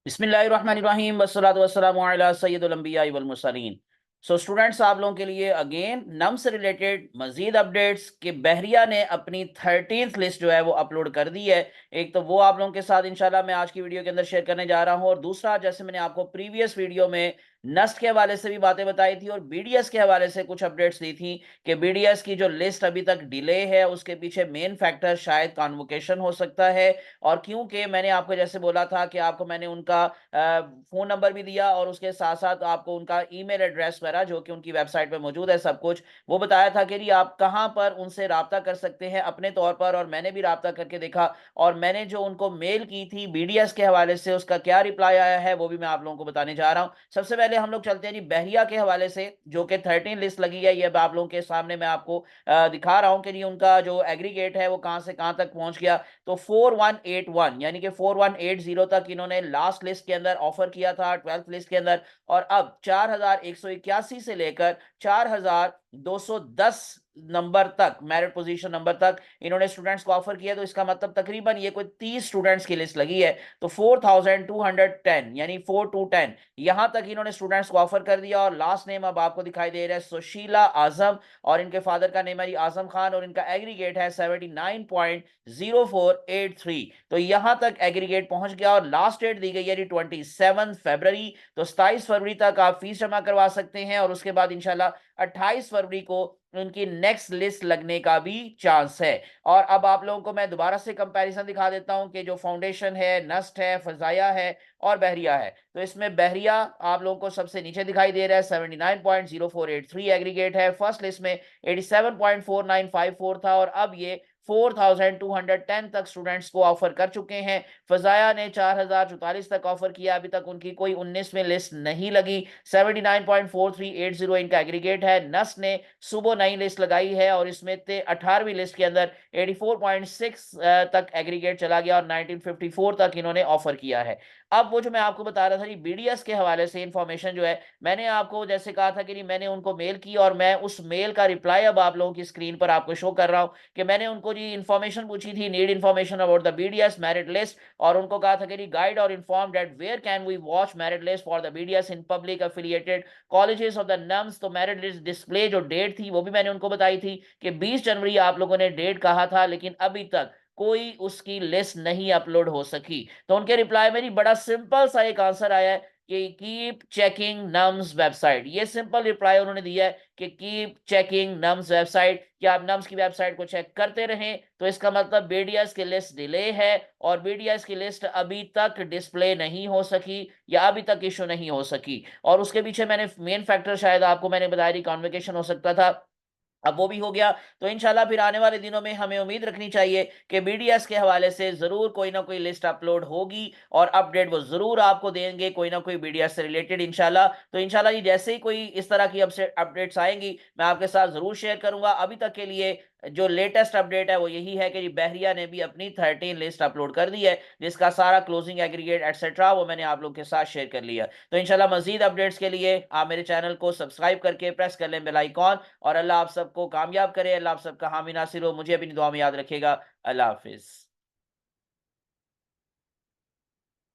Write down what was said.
बिस्मिल्लाहिर्रहमानिर्रहीम वस्सलातु वस्सलामु अला सय्यिदिल अंबिया वल मुरसलीन। सो स्टूडेंट्स, आप लोगों के लिए अगेन नम से रिलेटेड मजीद अपडेट्स कि बहरिया ने अपनी 13th लिस्ट जो है वो अपलोड कर दी है। एक तो वो आप लोगों के साथ इंशाल्लाह मैं आज की वीडियो के अंदर शेयर करने जा रहा हूं, और दूसरा जैसे मैंने आपको प्रीवियस वीडियो में नस्ट के हवाले से भी बातें बताई थी और बीडीएस के हवाले से कुछ अपडेट्स दी थी कि बीडीएस की जो लिस्ट अभी तक डिले है उसके पीछे मेन फैक्टर शायद कॉन्वोकेशन हो सकता है। और क्योंकि मैंने आपको जैसे बोला था कि आपको मैंने उनका फोन नंबर भी दिया और उसके साथ साथ आपको उनका ईमेल एड्रेस वगैरह जो कि उनकी वेबसाइट पे मौजूद है सब कुछ वो बताया था कि जी आप कहां पर उनसे राब्ता कर सकते हैं अपने तौर पर। और मैंने भी राब्ता करके देखा और मैंने जो उनको मेल की थी बीडीएस के हवाले से उसका क्या रिप्लाई आया है वो भी मैं आप लोगों को बताने जा रहा हूं। सबसे पहले हम लोग चलते हैं जी बहरिया के हवाले से, जो कि 13 लिस्ट लगी है। ये आप लोगों के सामने मैं आपको दिखा रहा हूं कि जी उनका जो एग्रीगेट है वो कहां से कहां तक पहुंच गया। तो 4181 यानी कि 4180 तक इन्होंने लास्ट लिस्ट के अंदर ऑफर किया था 12th लिस्ट के अंदर। और अब 4181 से लेकर 4210 नंबर तक, मेरिट पोजीशन नंबर तक इन्होंने स्टूडेंट्स को ऑफर किया। तो इसका मतलब तकरीबन ये कोई 30 स्टूडेंट्स की लिस्ट लगी है। तो 4210 यानी 4210 यहां तक इन्होंने स्टूडेंट्स को ऑफर कर दिया। और लास्ट नेम अब आपको दिखाई दे रहा है सुशीला आजम, और इनके फादर का नेम है आजम खान, और इनका एग्रीगेट है 79.0483। तो यहां तक एग्रीगेट पहुंच गया और लास्ट डेट दी गई है 27 फरवरी। तो 27 फरवरी तक आप फीस जमा करवा सकते हैं और उसके बाद इंशाल्लाह 28 फरवरी को उनकी नेक्स्ट लिस्ट लगने का भी चांस है। और अब आप लोगों को मैं दोबारा से कंपैरिजन दिखा देता हूं कि जो फाउंडेशन है, नस्ट है, फजाया है और बहरिया है। तो इसमें बहरिया आप लोगों को सबसे नीचे दिखाई दे रहा है, 79.0483 एग्रीगेट है। फर्स्ट लिस्ट में 87.4954 था और अब ये 4210 तक स्टूडेंट्स को ऑफर कर चुके हैं। फजाया ने 4044 तक ऑफर किया, अभी तक उनकी कोई 19वीं लिस्ट नहीं लगी। 79.4380 इनका एग्रीगेट है। नस ने सुबह नई लिस्ट लगाई है और इसमें 18वीं लिस्ट के अंदर 84.6 तक एग्रीगेट चला गया और 1954 तक इन्होंने ऑफर किया है। अब वो जो मैं आपको बता रहा था जी बीडीएस के हवाले से इंफॉर्मेशन जो है, मैंने आपको जैसे कहा था कि मैंने उनको मेल की और मैं उस मेल का रिप्लाई अब आप लोगों की स्क्रीन पर आपको शो कर रहा हूं कि मैंने उनको जी इन्फॉर्मेशन पूछी थी, need information about the BDS merit list, और उनको कहा था कि गाइड और inform that where can we watch merit list for the BDS in public affiliated colleges of the NUMS. तो मेरिट लिस्ट डिस्प्ले जो डेट थी वो भी मैंने उनको बताई थी कि 20 जनवरी आप लोगों ने डेट कहा था, लेकिन अभी तक कोई उसकी लिस्ट नहीं अपलोड हो सकी। तो उनके रिप्लाई में बड़ा सिंपल सा एक आंसर आया है कि कीप चेकिंग नम्स वेबसाइट। ये सिंपल रिप्लाई उन्होंने दिया है कि कीप चेकिंग नम्स वेबसाइट, कि आप नम्स की वेबसाइट को चेक करते रहें। तो इसका मतलब बीडीएस की लिस्ट डिले है और बीडीएस की लिस्ट अभी तक डिस्प्ले नहीं हो सकी या अभी तक इशू नहीं हो सकी। और उसके पीछे मैंने मेन फैक्टर शायद आपको मैंने बताया कॉन्वोकेशन हो सकता था, अब वो भी हो गया। तो इंशाल्लाह फिर आने वाले दिनों में हमें उम्मीद रखनी चाहिए कि बीडीएस के हवाले से जरूर कोई ना कोई लिस्ट अपलोड होगी और अपडेट वो जरूर आपको देंगे कोई ना कोई बीडीएस से रिलेटेड इंशाल्लाह। तो इंशाल्लाह जी जैसे ही कोई इस तरह की अपडेट्स आएंगी मैं आपके साथ जरूर शेयर करूंगा। अभी तक के लिए जो लेटेस्ट अपडेट है वो यही है कि बहरिया ने भी अपनी 13 लिस्ट अपलोड कर दी है, जिसका सारा क्लोजिंग एग्रीगेट एटसेट्रा वो मैंने आप लोग के साथ शेयर कर लिया। तो इंशाल्लाह मजीद अपडेट्स के लिए आप मेरे चैनल को सब्सक्राइब करके प्रेस कर लें बेल आइकॉन। और अल्लाह आप सबको कामयाब करे, अल्लाह आप सबका हामी नासिर हो। मुझे अपनी दुआ में याद रखेगा। अल्लाह हाफिज।